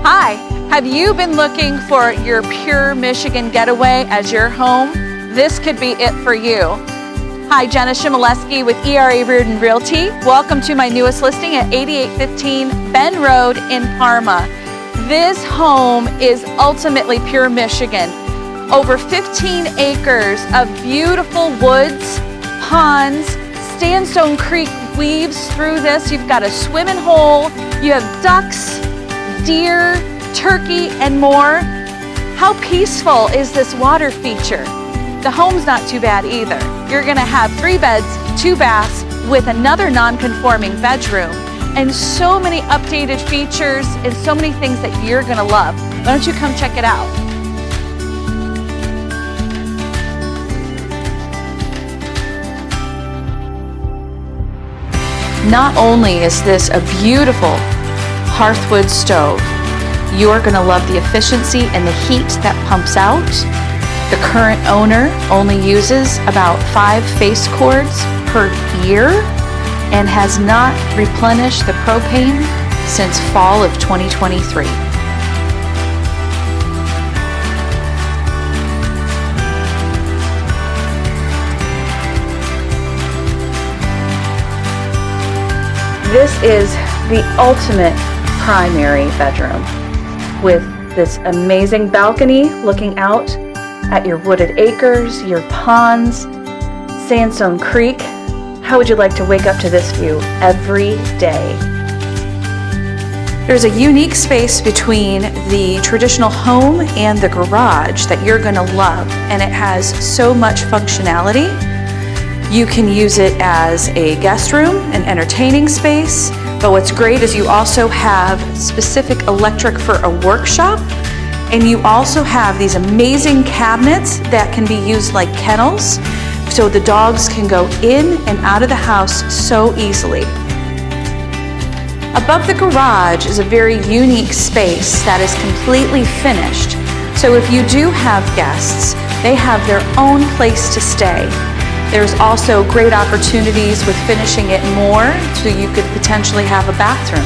Hi, have you been looking for your pure Michigan getaway as your home? This could be it for you. Hi, Jenna Shimoleski with ERA Reardon Realty. Welcome to my newest listing at 8815 Benn Road in Parma. This home is ultimately pure Michigan. Over 15 acres of beautiful woods, ponds. Sandstone Creek weaves through this. You've got a swimming hole, you have ducks, deer, turkey, and more. How peaceful is this water feature? The home's not too bad either. You're gonna have 3 beds, 2 baths with another non-conforming bedroom, and so many updated features and so many things that you're gonna love. Why don't you come check it out? Not only is this a beautiful hearthwood stove, you're gonna love the efficiency and the heat that pumps out. The current owner only uses about 5 face cords per year and has not replenished the propane since fall of 2023. This is the ultimate primary bedroom with this amazing balcony looking out at your wooded acres, your ponds, Sandstone Creek. How would you like to wake up to this view every day? There's a unique space between the traditional home and the garage that you're going to love, and it has so much functionality. You can use it as a guest room, an entertaining space, but what's great is you also have specific electric for a workshop, and you also have these amazing cabinets that can be used like kennels, so the dogs can go in and out of the house so easily. Above the garage is a very unique space that is completely finished, so if you do have guests, they have their own place to stay. There's also great opportunities with finishing it more, so you could potentially have a bathroom.